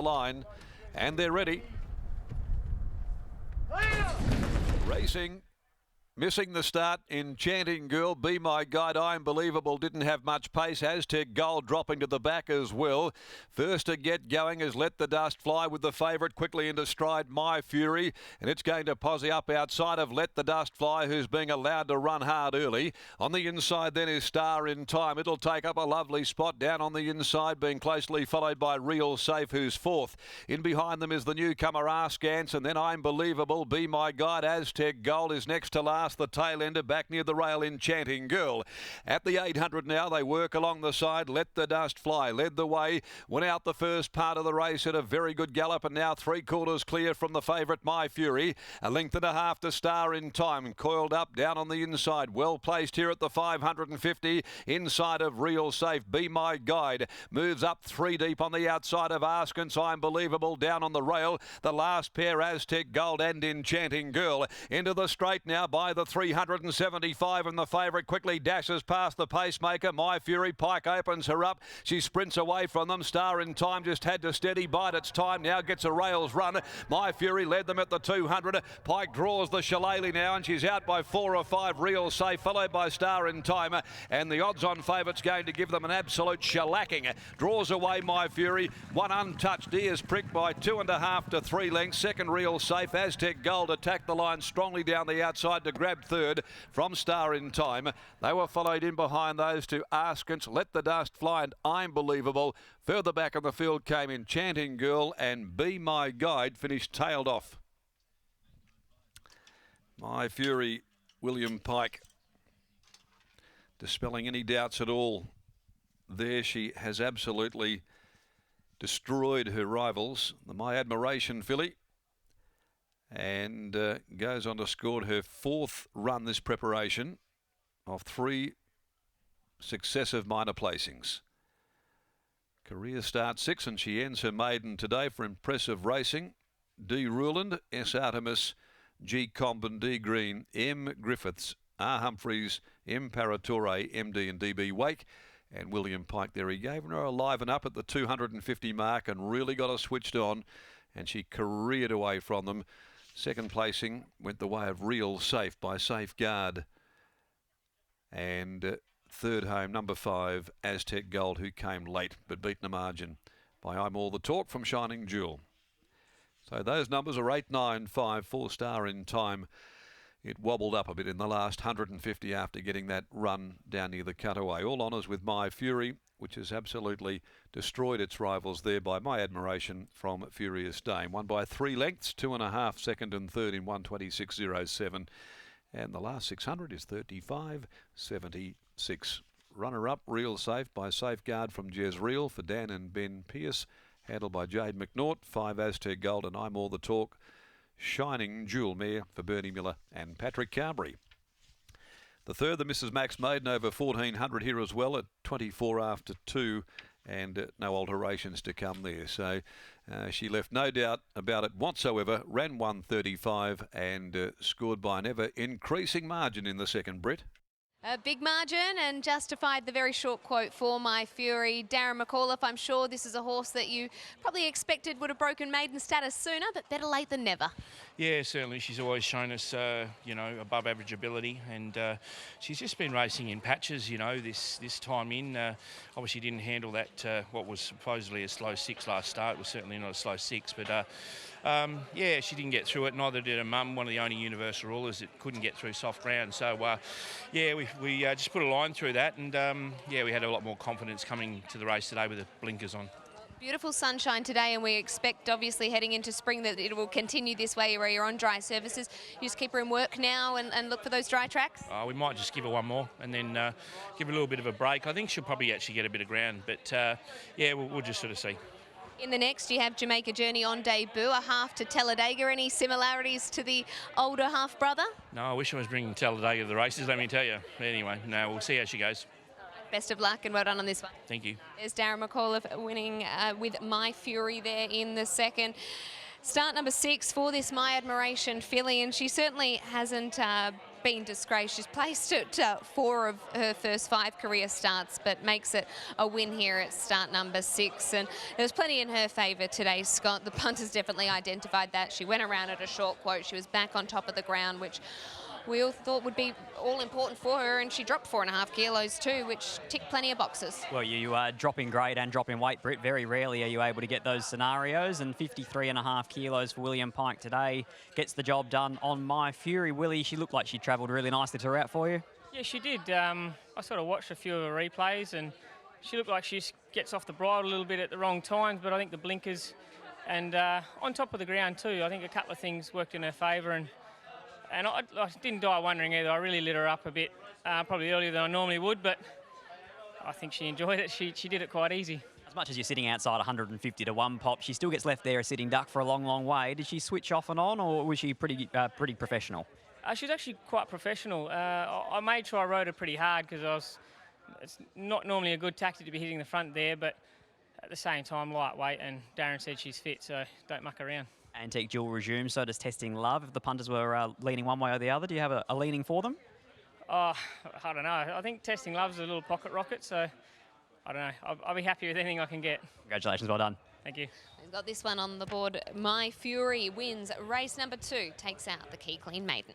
line, and they're ready. Racing. Missing the start, Enchanting Girl, Be My Guide, Unbelievable, didn't have much pace. Aztec Gold dropping to the back as well. First to get going is Let the Dust Fly with the favourite quickly into stride, My Fury. And it's going to posse up outside of Let the Dust Fly, who's being allowed to run hard early. On the inside then is Star in Time. It'll take up a lovely spot down on the inside, being closely followed by Real Safe, who's fourth. In behind them is the newcomer Askance, and then Unbelievable, Be My Guide. Aztec Gold is next to last. The tail ender back near the rail, Enchanting Girl. At the 800 now, they work along the side. Let the Dust Fly led the way, went out the first part of the race at a very good gallop, and now 3/4 clear from the favourite My Fury. A length and a half to Star in Time, coiled up down on the inside, well placed here at the 550 inside of Real Safe. Be My Guide moves up 3 deep on the outside of Askance. Unbelievable down on the rail. The last pair, Aztec Gold and Enchanting Girl, into the straight now by the 375, and the favourite quickly dashes past the pacemaker. My Fury, Pike opens her up. She sprints away from them. Star in Time just had to steady bide its time. Now gets a rails run. My Fury led them at the 200. Pike draws the shillelagh now, and she's out by 4 or 5. Real Safe, followed by Star in Time. And the odds-on favourite's going to give them an absolute shellacking. Draws away My Fury. One untouched. Ears pricked by 2.5 to 3 lengths. Second, Real Safe. Aztec Gold attacked the line strongly down the outside to grab third from Star in Time. They were followed in behind those two, Askance, Let the Dust Fly, and Unbelievable. Further back in the field came Enchanting Girl, and Be My Guide finished tailed off. My Fury, William Pike, dispelling any doubts at all. There she has absolutely destroyed her rivals. The My Admiration filly, and goes on to score her 4th run this preparation of 3 successive minor placings. Career start 6, and she ends her maiden today for impressive racing. D. Ruland, S. Artemis, G. Comben, D. Green, M. Griffiths, R. Humphreys, M. Paratore, MD and DB Wake, and William Pike there. He gave her a liven up at the 250 mark and really got her switched on, and she careered away from them. Second placing went the way of Real Safe by Safeguard. And third home, number 5, Aztec Gold, who came late but beaten a margin by I'm All the Talk from Shining Jewel. So those numbers are 8, 9, 5, 4 Star in Time. It wobbled up a bit in the last 150 after getting that run down near the cutaway. All honours with My Fury, which has absolutely destroyed its rivals there by My Admiration from Furious Dame. Won by 3 lengths, 2.5 second and third in 126.07. And the last 600 is 35.76. Runner-up, Real Safe by Safeguard from Jezreel for Dan and Ben Pierce. Handled by Jade McNaught. 5 Aztec Gold and I'm All the Talk. Shining Jewel mare for Bernie Miller and Patrick Carberry. The third, the Mrs. Max Maiden, over 1400 here as well at 24 after 2, and no alterations to come there. So she left no doubt about it whatsoever. Ran 135 and scored by an ever increasing margin in the second, Brett. A big margin and justified the very short quote for My Fury. Darren McAuliffe, I'm sure this is a horse that you probably expected would have broken maiden status sooner, but better late than never. Yeah, certainly. She's always shown us, you know, above average ability, and she's just been racing in patches, you know, this time in. Obviously didn't handle that, what was supposedly a slow 6 last start. It was certainly not a slow 6, but yeah, she didn't get through it. Neither did her mum, one of the only universal rulers that couldn't get through soft ground. So, yeah, we just put a line through that, and yeah, we had a lot more confidence coming to the race today with the blinkers on. Beautiful sunshine today, and we expect, obviously, heading into spring that it will continue this way where you're on dry surfaces. You just keep her in work now and look for those dry tracks? We might just give her one more and then give her a little bit of a break. I think she'll probably actually get a bit of ground, but yeah, we'll just sort of see. In the next, you have Jamaica Journey on debut, a half to Talladega. Any similarities to the older half-brother? No, I wish I was bringing Talladega to the races, let me tell you. Anyway, no, we'll see how she goes. Best of luck and well done on this one. Thank you. There's Darren McAuliffe winning with My Fury there in the second. Start number 6 for this My Admiration filly, and she certainly hasn't been disgraced. She's placed at 4 of her first 5 career starts, but makes it a win here at start number 6. And there's plenty in her favour today, Scott. The punters definitely identified that. She went around at a short quote. She was back on top of the ground, which we all thought would be all important for her, and she dropped 4.5 kilos too, which ticked plenty of boxes. Well, you are dropping grade and dropping weight, Britt. Very rarely are you able to get those scenarios, and 53.5 kilos for William Pike today gets the job done on My Fury. Willie, she looked like she travelled really nicely to her out for you. Yeah, she did. I sort of watched a few of her replays, and she looked like she gets off the bridle a little bit at the wrong times, but I think the blinkers and on top of the ground too, I think a couple of things worked in her favour, and I didn't die wondering either. I really lit her up a bit, probably earlier than I normally would, but I think she enjoyed it. She did it quite easy. As much as you're sitting outside 150 to 1 pop, she still gets left there a sitting duck for a long, long way. Did she switch off and on, or was she pretty professional? She's actually quite professional. I made sure I rode her pretty hard because it's not normally a good tactic to be hitting the front there, but at the same time, lightweight, and Darren said she's fit, so don't muck around. Antique duel resumes, so does Testing Love. If the punters were leaning one way or the other, do you have a leaning for them? Oh, I don't know. I think Testing Love's a little pocket rocket, so I don't know. I'll be happy with anything I can get. Congratulations, well done. Thank you. We've got this one on the board. My Fury wins race number 2, takes out the Key Clean Maiden.